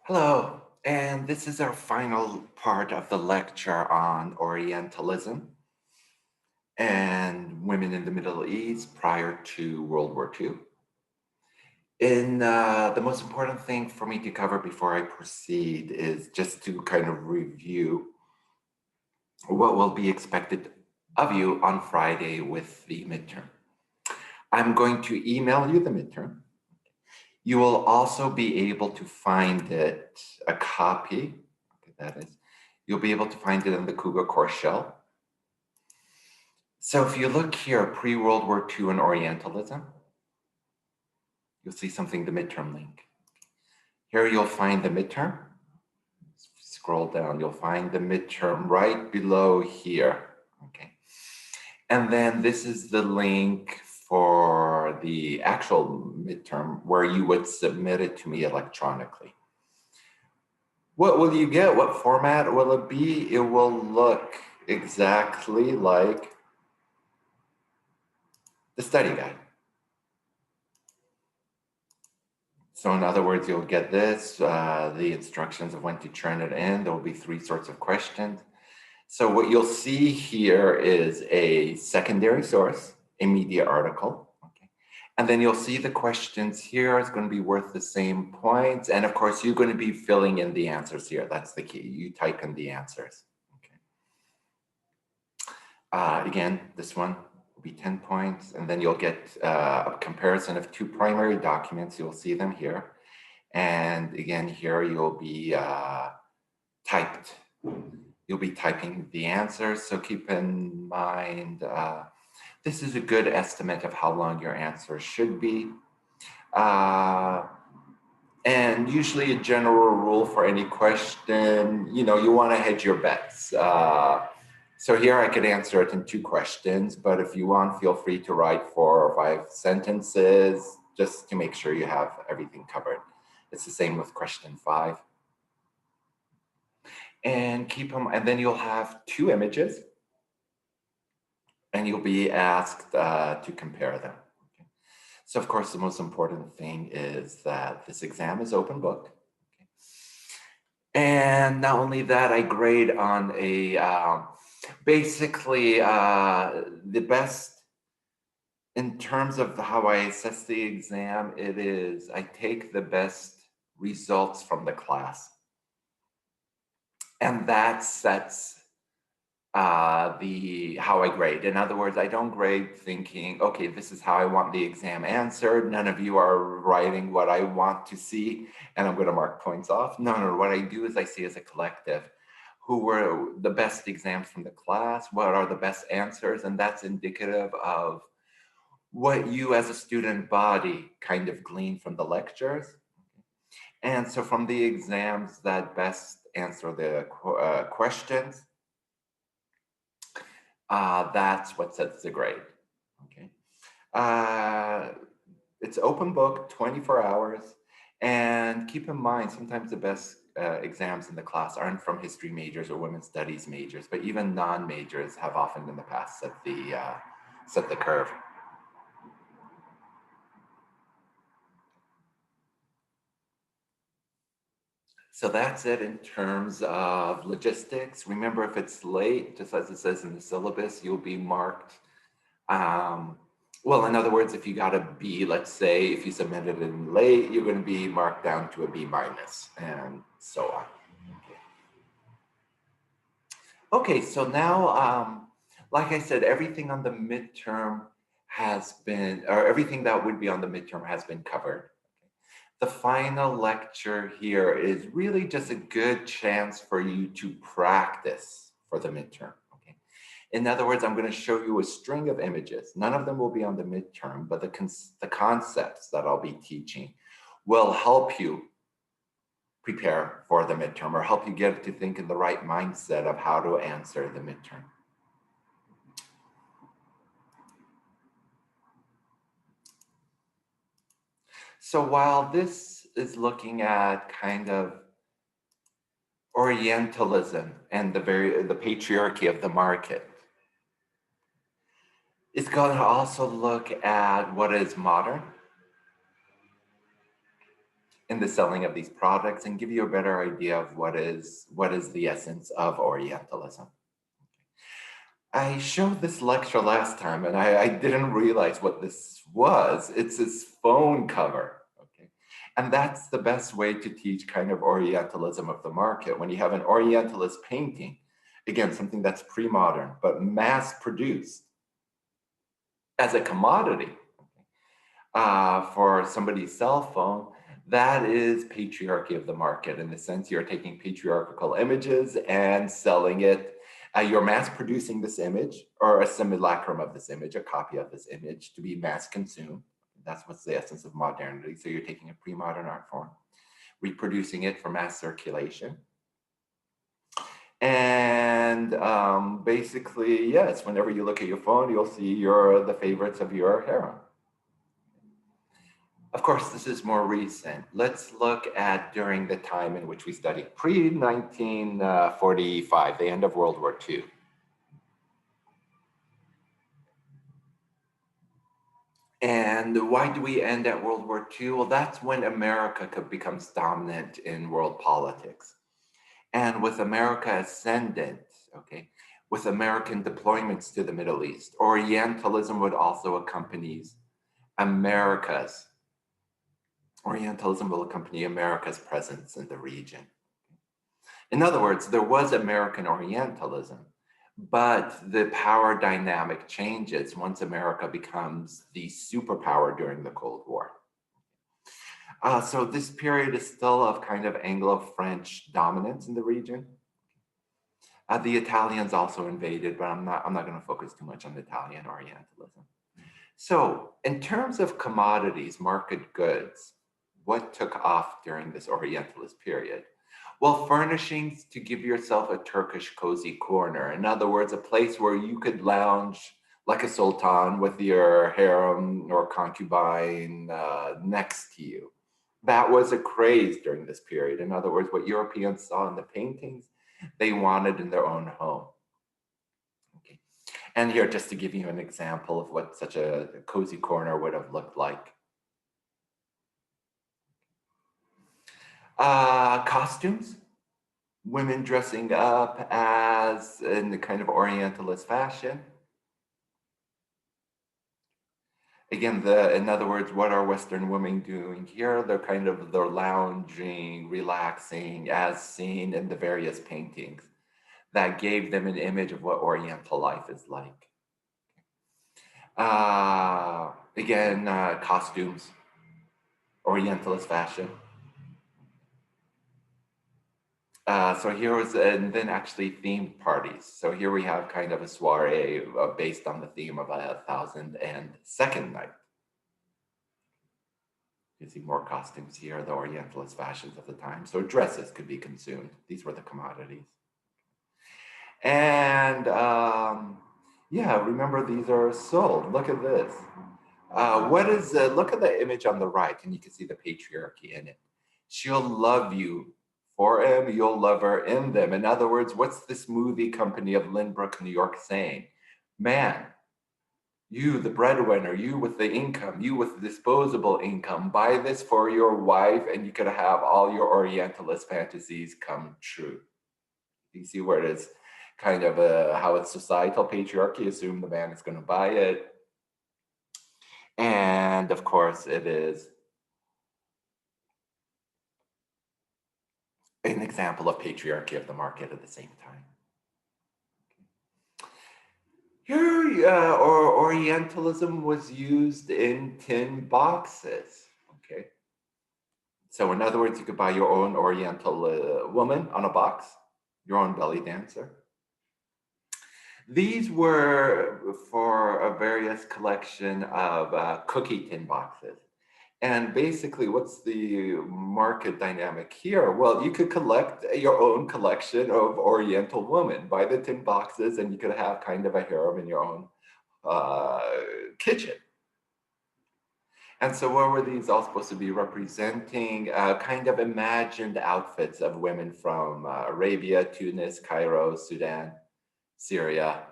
Hello, and this is our final part of the lecture on Orientalism and women in the Middle East prior to World War II. The most important thing for me to cover before I proceed is just to kind of review what will be expected of you on Friday with the midterm. I'm going to email you the midterm. You will also be able to find it, a copy, okay, that is, you'll be able to find it in the Cougar course shell. So if you look here, pre-World War II and Orientalism, you'll see something, the midterm link. Here you'll find the midterm. Scroll down, you'll find the midterm right below here, okay? And then this is the link for the actual midterm where you would submit it to me electronically. What will you get? What format will it be? It will look exactly like the study guide. So in other words, you'll get this, the instructions of when to turn it in. There will be three sorts of questions. So what you'll see here is a secondary source, a media article. Okay. And then you'll see the questions here is going to be worth the same points. And of course, you're going to be filling in the answers here. That's the key. You type in the answers. Okay. Again, this one will be 10 points. And then you'll get a comparison of two primary documents. You'll see them here. And again, here you'll be You'll be typing the answers. So keep in mind, this is a good estimate of how long your answer should be. And usually a general rule for any question, you want to hedge your bets. So here I could answer it in two questions, but if you want, feel free to write 4 or 5 sentences just to make sure you have everything covered. It's the same with question 5. And keep them, and then you'll have 2 images and you'll be asked to compare them. Okay. So of course, the most important thing is that this exam is open book. Okay. And not only that, I grade on a, basically the best in terms of how I assess the exam, it is, I take the best results from the class. And that sets how I grade. In other words, I don't grade thinking, okay, this is how I want the exam answered. None of you are writing what I want to see, and I'm going to mark points off. No, what I do is I see as a collective who were the best exams from the class, what are the best answers, and that's indicative of what you as a student body kind of glean from the lectures. And so from the exams that best answer the questions, that's what sets the grade. Okay. It's open book, 24 hours. And keep in mind, sometimes the best exams in the class aren't from history majors or women's studies majors, but even non-majors have often in the past set the curve. So that's it in terms of logistics. Remember, if it's late, just as it says in the syllabus, you'll be marked. Well, in other words, if you got a B, let's say, if you submitted it in late, you're going to be marked down to a B minus, and so on. Okay, so now, like I said, everything on the midterm has been, or everything that would be on the midterm has been covered. The final lecture here is really just a good chance for you to practice for the midterm. Okay. In other words, I'm going to show you a string of images. None of them will be on the midterm, but the concepts that I'll be teaching will help you prepare for the midterm or help you get to think in the right mindset of how to answer the midterm. So while this is looking at kind of Orientalism and the patriarchy of the market, it's going to also look at what is modern in the selling of these products and give you a better idea of what is the essence of Orientalism. I showed this lecture last time and I didn't realize what this was. It's this phone cover, okay? And that's the best way to teach kind of Orientalism of the market. When you have an Orientalist painting, again, something that's pre-modern, but mass produced as a commodity for somebody's cell phone, that is patriarchy of the market in the sense you're taking patriarchal images and selling it. You're mass producing this image or a simulacrum of this image, a copy of this image to be mass consumed. That's what's the essence of modernity. So you're taking a pre-modern art form, reproducing it for mass circulation. And basically, yes, whenever you look at your phone, you'll see the favorites of your harem. Of course, this is more recent. Let's look at during the time in which we studied, pre-1945, the end of World War II. And why do we end at World War II? Well, that's when America becomes dominant in world politics. And with America ascendant, okay, with American deployments to the Middle East, Orientalism would also accompany Orientalism will accompany America's presence in the region. In other words, there was American Orientalism, but the power dynamic changes once America becomes the superpower during the Cold War. So this period is still of kind of Anglo-French dominance in the region. The Italians also invaded, but I'm not going to focus too much on Italian Orientalism. So in terms of commodities, market goods, what took off during this Orientalist period? Well, furnishings to give yourself a Turkish cozy corner. In other words, a place where you could lounge like a sultan with your harem or concubine next to you. That was a craze during this period. In other words, what Europeans saw in the paintings, they wanted in their own home. Okay. And here, just to give you an example of what such a cozy corner would have looked like. Costumes, women dressing up as in the kind of Orientalist fashion. Again, in other words, what are Western women doing here? They're lounging, relaxing, as seen in the various paintings that gave them an image of what Oriental life is like. Again, costumes, Orientalist fashion. So here was, and then actually themed parties. So here we have kind of a soiree based on the theme of 1002nd Night. You see more costumes here, the Orientalist fashions of the time. So dresses could be consumed. These were the commodities. And yeah, remember these are sold. Look at this. Look at the image on the right and you can see the patriarchy in it. She'll love you for him, you'll love her in them. In other words, what's this movie company of Lynbrook, New York saying? Man, you, the breadwinner, you with the income, you with disposable income, buy this for your wife and you could have all your Orientalist fantasies come true. You see where it is kind of how it's societal patriarchy, assume the man is going to buy it. And of course it is an example of patriarchy of the market at the same time. Here, Orientalism was used in tin boxes, okay? So in other words, you could buy your own Oriental woman on a box, your own belly dancer. These were for a various collection of cookie tin boxes. And basically, what's the market dynamic here? Well, you could collect your own collection of Oriental women, buy the tin boxes, and you could have kind of a harem in your own kitchen. And so what were these all supposed to be representing? Kind of imagined outfits of women from Arabia, Tunis, Cairo, Sudan, Syria,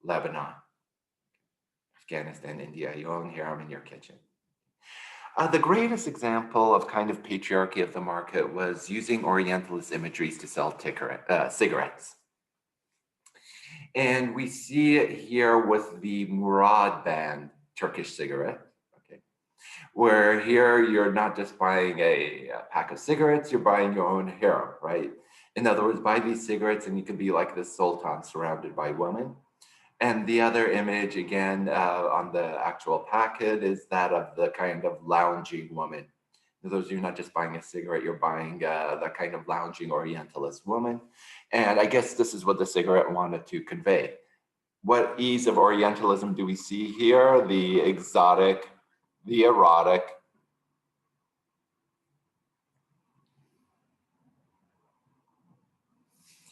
Lebanon, Afghanistan, India, your own harem in your kitchen. The greatest example of kind of patriarchy of the market was using Orientalist imageries to sell cigarettes. And we see it here with the Murad band Turkish cigarette, okay, where here you're not just buying a pack of cigarettes, you're buying your own harem, right? In other words, buy these cigarettes and you can be like the sultan surrounded by women. And the other image, again, on the actual packet is that of the kind of lounging woman. In other words, you're not just buying a cigarette, you're buying the kind of lounging Orientalist woman. And I guess this is what the cigarette wanted to convey. What ease of Orientalism do we see here? The exotic, the erotic.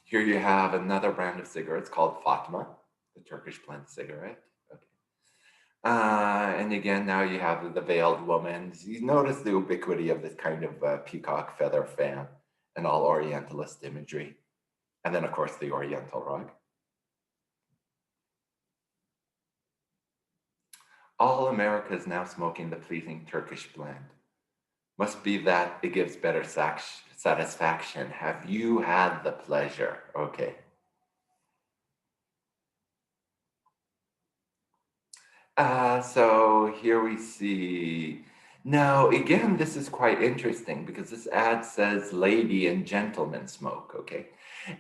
Here you have another brand of cigarettes called Fatma, the Turkish blend cigarette. Okay. And again, now you have the veiled woman. You notice the ubiquity of this kind of peacock feather fan and all Orientalist imagery. And then, of course, the Oriental rug. All America is now smoking the pleasing Turkish blend. Must be that it gives better satisfaction. Have you had the pleasure? Okay. So here we see, now again, this is quite interesting because this ad says lady and gentleman smoke, okay?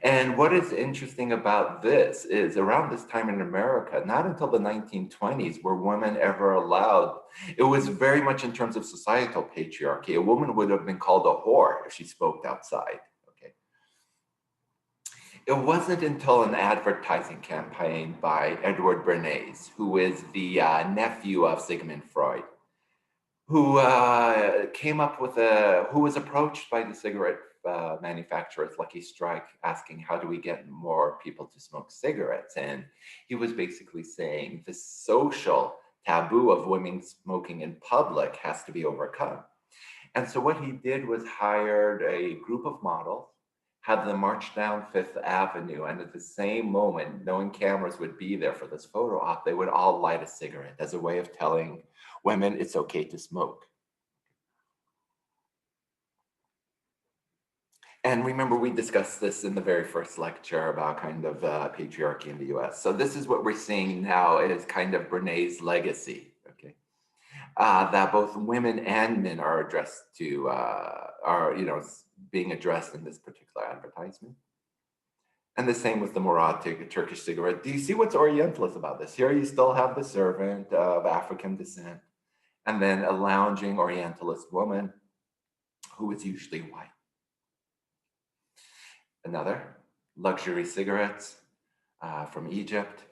And what is interesting about this is around this time in America, not until the 1920s were women ever allowed. It was very much in terms of societal patriarchy. A woman would have been called a whore if she smoked outside. It wasn't until an advertising campaign by Edward Bernays, who is the nephew of Sigmund Freud, who came up with who was approached by the cigarette manufacturers, Lucky Strike, asking, how do we get more people to smoke cigarettes? And he was basically saying the social taboo of women smoking in public has to be overcome. And so what he did was hired a group of models, have them march down Fifth Avenue, and at the same moment, knowing cameras would be there for this photo op, they would all light a cigarette as a way of telling women it's okay to smoke. And remember, we discussed this in the very first lecture about kind of patriarchy in the US. So this is what we're seeing now is kind of Bernays' legacy, okay? That both women and men are addressed to, being addressed in this particular advertisement. And the same with the Murad Turkish cigarette. Do you see what's Orientalist about this? Here you still have the servant of African descent, and then a lounging Orientalist woman who is usually white. Another, luxury cigarettes from Egypt.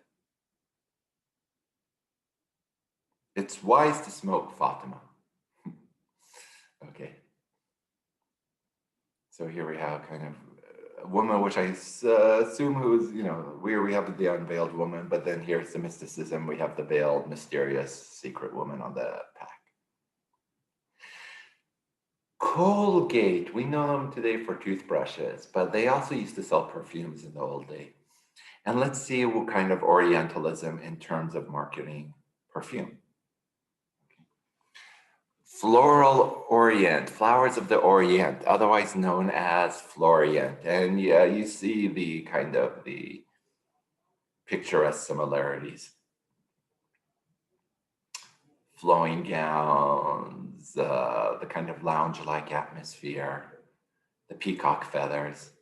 It's wise to smoke, Fatima. Okay. So here we have kind of a woman, which I assume who is, we have the unveiled woman, but then here's the mysticism. We have the veiled, mysterious, secret woman on the pack. Colgate, we know them today for toothbrushes, but they also used to sell perfumes in the old day. And let's see what kind of Orientalism in terms of marketing perfume. Floral Orient, flowers of the Orient, otherwise known as Florient. And yeah, you see the kind of the picturesque similarities. Flowing gowns, the kind of lounge-like atmosphere, the peacock feathers.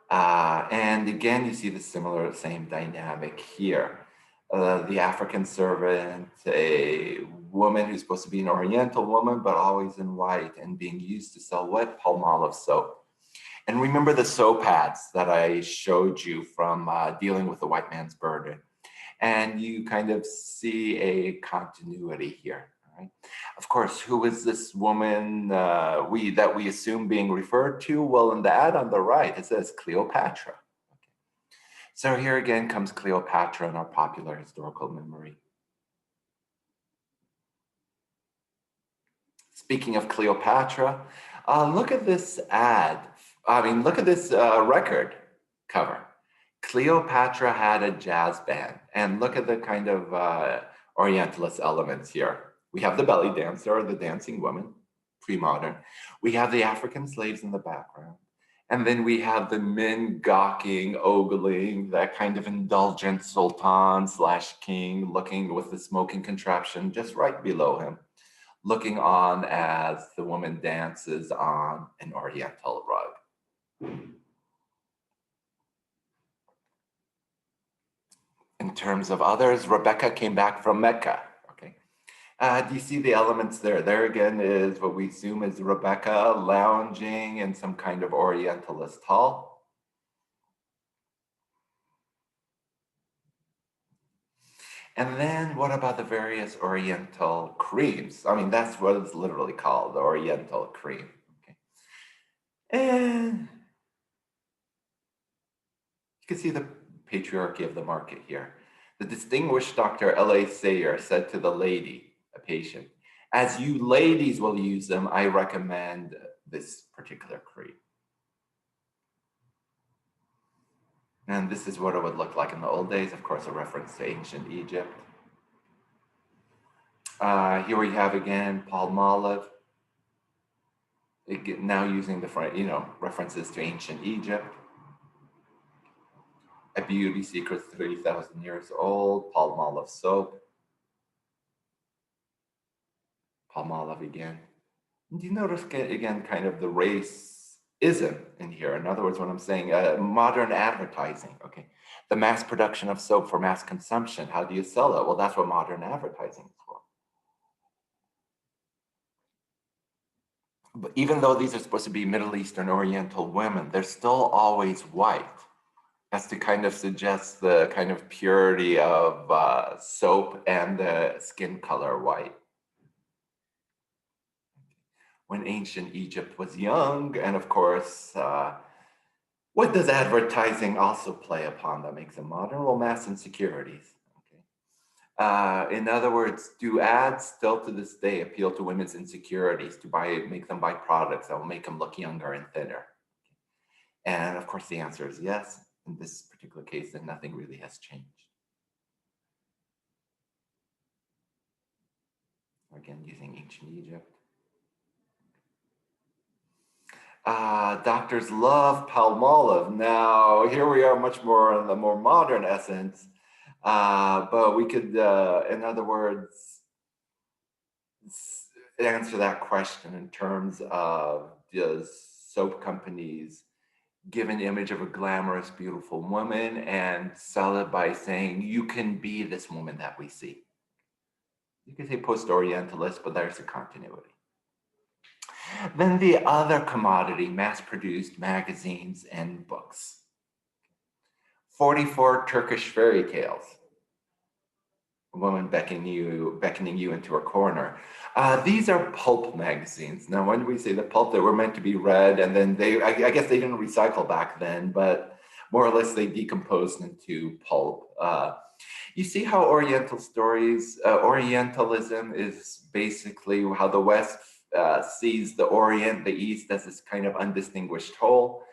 And again, you see the same dynamic here. The African servant, a woman who's supposed to be an Oriental woman, but always in white and being used to sell what? Palmolive soap. And remember the soap ads that I showed you from dealing with the white man's burden. And you kind of see a continuity here. Right? Of course, who is this woman that we assume being referred to? Well, in the ad on the right, it says Cleopatra. So here again comes Cleopatra in our popular historical memory. Speaking of Cleopatra, look at this ad. Look at this record cover. Cleopatra had a jazz band, and look at the kind of Orientalist elements here. We have the belly dancer or the dancing woman, pre-modern. We have the African slaves in the background. And then we have the men gawking, ogling, that kind of indulgent sultan slash king looking with the smoking contraption just right below him, looking on as the woman dances on an Oriental rug. In terms of others, Rebecca came back from Mecca. Okay. Do you see the elements there? There again is what we assume is Rebecca lounging in some kind of Orientalist hall. And then what about the various Oriental creams? I mean, that's what it's literally called, the Oriental cream. Okay. And you can see the patriarchy of the market here. The distinguished Dr. L.A. Sayer said to the lady, a patient, as you ladies will use them, I recommend this particular cream. And this is what it would look like in the old days, of course, a reference to ancient Egypt. Here we have again Palmolive, now using the references to ancient Egypt. A beauty secret 3,000 years old, Palmolive soap. Palmolive again. Do you notice again kind of the racism in here? In other words, what I'm saying, modern advertising, okay? The mass production of soap for mass consumption, how do you sell it? Well, that's what modern advertising is for. But even though these are supposed to be Middle Eastern Oriental women, they're still always white. That's to kind of suggest the kind of purity of soap and the skin color white. When ancient Egypt was young, and of course, what does advertising also play upon that makes them modern? Well, mass insecurities. Okay. In other words, do ads still to this day appeal to women's insecurities to make them buy products that will make them look younger and thinner? And of course, the answer is yes. In this particular case, then nothing really has changed. Again, using ancient Egypt. Doctors love Palmolive. Now, here we are much more in the more modern essence, but we could, in other words, answer that question in terms of does soap companies give an image of a glamorous, beautiful woman and sell it by saying, you can be this woman that we see. You could say post-Orientalist, but there's a continuity. Then the other commodity, mass-produced magazines and books. 44 Turkish fairy tales. A woman beckoning you into a corner. These are pulp magazines. Now, when we say the pulp, they were meant to be read, and then I guess they didn't recycle back then, but more or less they decomposed into pulp. You see how Oriental stories, Orientalism is basically how the West sees the Orient, the East, as this kind of undistinguished whole.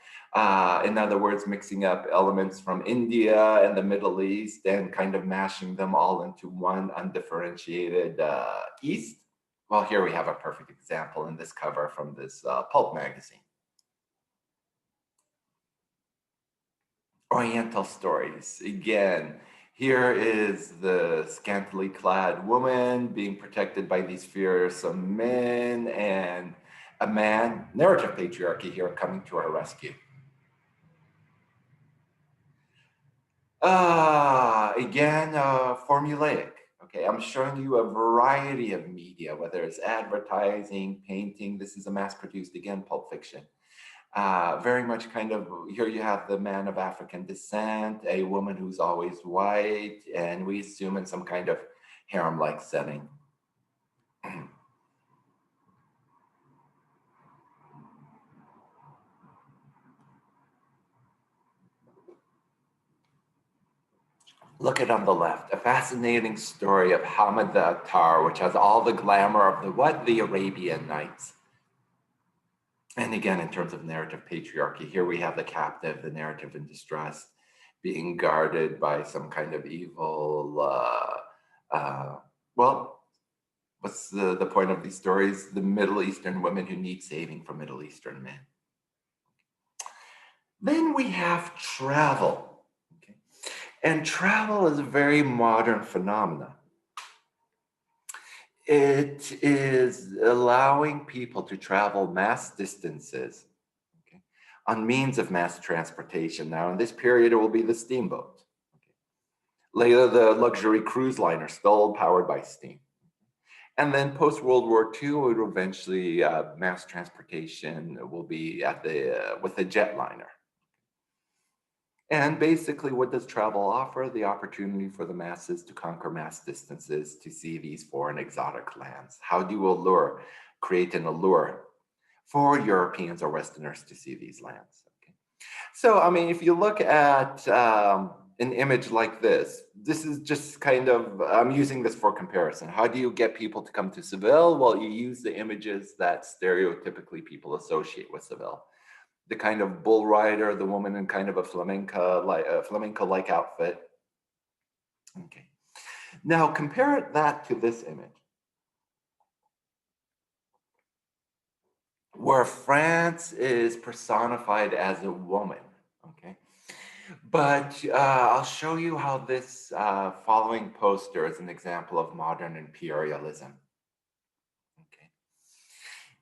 In other words, mixing up elements from India and the Middle East and kind of mashing them all into one undifferentiated East. Well, here we have a perfect example in this cover from this pulp magazine. Oriental stories, again, here is the scantily clad woman being protected by these fearsome men, and a man, narrative patriarchy here, coming to our rescue. Again, formulaic. Okay, I'm showing you a variety of media, whether it's advertising, painting. This is a mass-produced, again, pulp fiction. Very much kind of, here you have the man of African descent, a woman who's always white, and we assume in some kind of harem-like setting. Look at on the left, a fascinating story of Hamid the Attar, which has all the glamour of the Arabian Nights. And again, in terms of narrative patriarchy, here we have the captive, the narrative in distress, being guarded by some kind of evil, well, What's the point of these stories? The Middle Eastern women who need saving from Middle Eastern men. Then we have travel. Okay? And travel is a very modern phenomenon. It is allowing people to travel mass distances, okay, on means of mass transportation. Now, in this period, it will be the steamboat. Okay. Later, the luxury cruise liner, still powered by steam. And then post-World War II, it will eventually, mass transportation will be at with the jetliner. And basically, what does travel offer? The opportunity for the masses to conquer mass distances, to see these foreign exotic lands. How do you create an allure for Europeans or Westerners to see these lands? Okay. So, I mean, if you look at an image like this is just kind of, I'm using this for comparison. How do you get people to come to Seville? Well, you use the images that stereotypically people associate with Seville. The kind of bull rider, the woman in kind of a flamenco-like outfit. Okay. Now compare that to this image, where France is personified as a woman. Okay. But I'll show you how this following poster is an example of modern imperialism. Okay.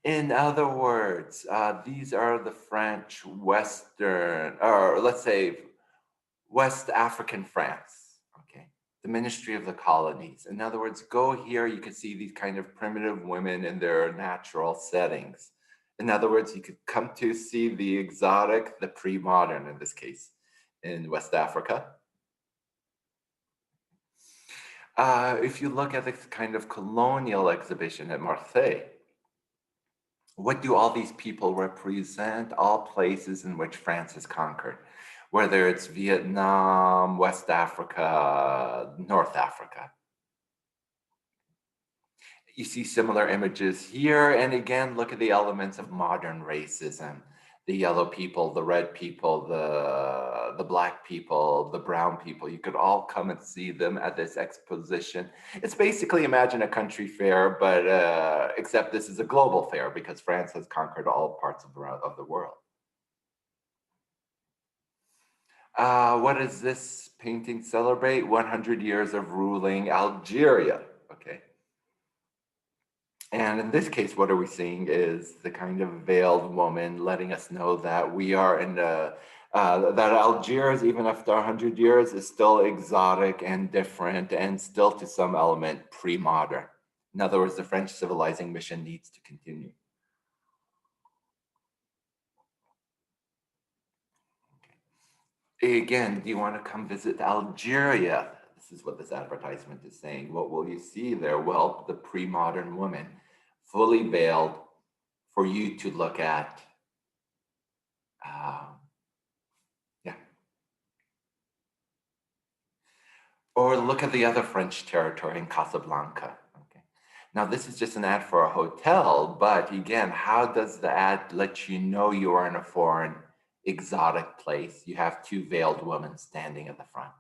In other words, these are the French Western, or let's say West African France, okay? The Ministry of the Colonies. In other words, go here, you can see these kind of primitive women in their natural settings. In other words, you could come to see the exotic, the pre-modern in this case, in West Africa. If you look at this kind of colonial exhibition at Marseille, what do all these people represent? All places in which France has conquered, whether it's Vietnam, West Africa, North Africa. You see similar images here. And again, look at the elements of modern racism. The yellow people, the red people, the black people, the brown people. You could all come and see them at this exposition. It's basically, imagine a country fair, but except this is a global fair because France has conquered all parts of the world. What does this painting celebrate? 100 years of ruling Algeria, okay? And in this case, what are we seeing is the kind of veiled woman letting us know that we are in that Algiers, even after 100 years, is still exotic and different and still to some element pre-modern. In other words, the French civilizing mission needs to continue. Okay. Again, do you want to come visit Algeria? This is what this advertisement is saying. What will you see there? Well, the pre-modern woman, fully veiled, for you to look at. Yeah. Or look at the other French territory in Casablanca. Okay. Now, this is just an ad for a hotel, but again, how does the ad let you know you are in a foreign, exotic place? You have two veiled women standing at the front.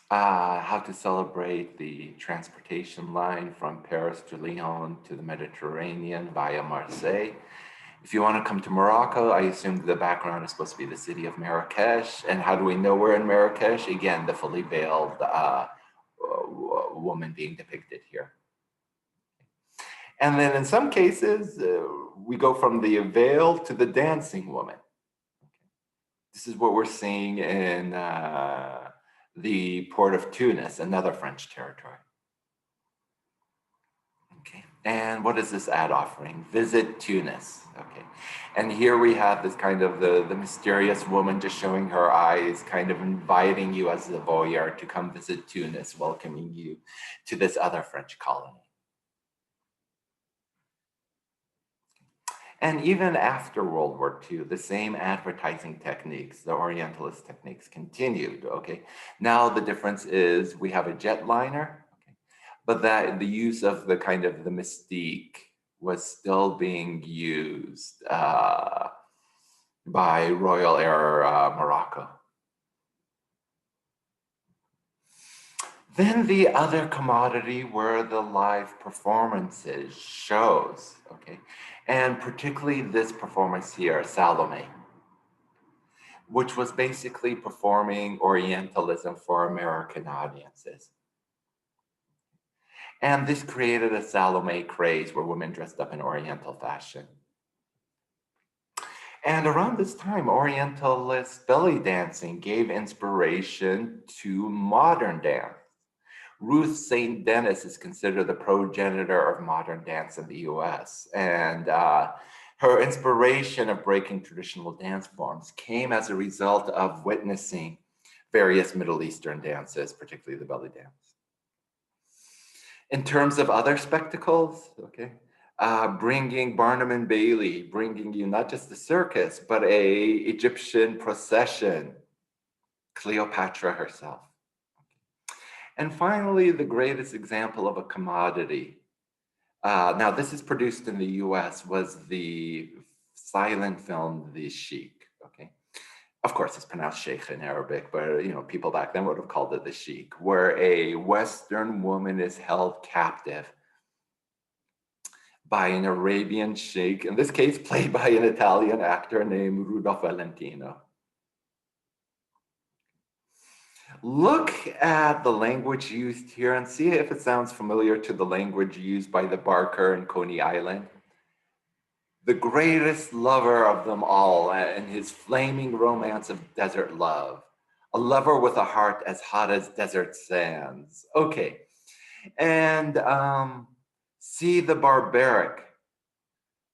How to celebrate the transportation line from Paris to Lyon to the Mediterranean via Marseille. If you want to come to Morocco, I assume the background is supposed to be the city of Marrakesh. And how do we know we're in Marrakesh? Again, the fully veiled woman being depicted here. And then in some cases, we go from the veiled to the dancing woman. This is what we're seeing in the port of Tunis, another French territory. Okay, and what is this ad offering? Visit Tunis. Okay, and here we have this kind of the mysterious woman just showing her eyes, kind of inviting you as the voyeur to come visit Tunis, welcoming you to this other French colony. And even after World War II, the same advertising techniques, the Orientalist techniques, continued, okay? Now the difference is we have a jetliner, okay? But that the use of the kind of the mystique was still being used by Royal Air Morocco. Then the other commodity were the live performances, shows, okay? And particularly this performance here, Salome, which was basically performing Orientalism for American audiences. And this created a Salome craze where women dressed up in Oriental fashion. And around this time, Orientalist belly dancing gave inspiration to modern dance. Ruth St. Denis is considered the progenitor of modern dance in the US. And her inspiration of breaking traditional dance forms came as a result of witnessing various Middle Eastern dances, particularly the belly dance. In terms of other spectacles, okay, bringing Barnum and Bailey, bringing you not just the circus, but a Egyptian procession, Cleopatra herself. And finally, the greatest example of a commodity. Now, this is produced in the US, was the silent film, The Sheik, okay? Of course, it's pronounced Sheikh in Arabic, but people back then would have called it The Sheik, where a Western woman is held captive by an Arabian sheikh, in this case, played by an Italian actor named Rudolph Valentino. Look at the language used here and see if it sounds familiar to the language used by the Barker in Coney Island. The greatest lover of them all and his flaming romance of desert love. A lover with a heart as hot as desert sands. Okay, and see the barbaric.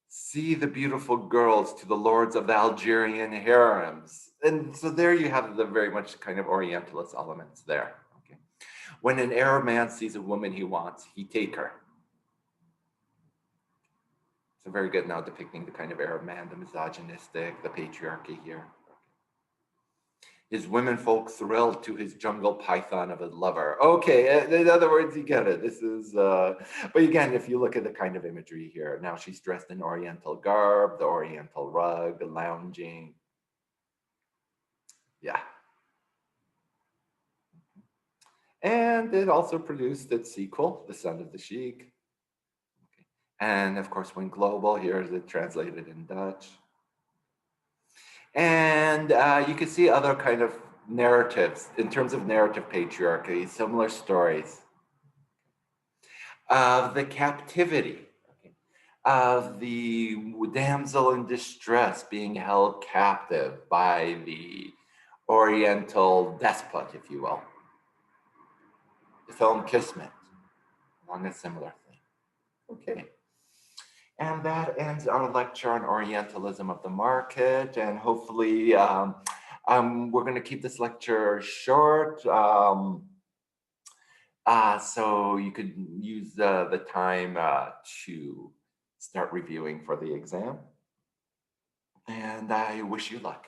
See the beautiful girls to the lords of the Algerian harems. And so there you have the very much kind of Orientalist elements there. Okay. When an Arab man sees a woman he wants, he take her. So very good now depicting the kind of Arab man, the misogynistic, the patriarchy here. His womenfolk thrilled to his jungle python of a lover. Okay, in other words, you get it. This is, but again, if you look at the kind of imagery here, now she's dressed in Oriental garb, the Oriental rug, lounging. Yeah. And it also produced its sequel, The Son of the Sheik. Okay. And of course, went global. Here is it translated in Dutch. And you can see other kind of narratives in terms of narrative patriarchy, similar stories of the captivity, okay, of the damsel in distress being held captive by the Oriental despot, if you will. The film Kismet, along a similar thing. Okay. And that ends our lecture on Orientalism of the market. And hopefully, we're going to keep this lecture short. So you could use the time to start reviewing for the exam. And I wish you luck.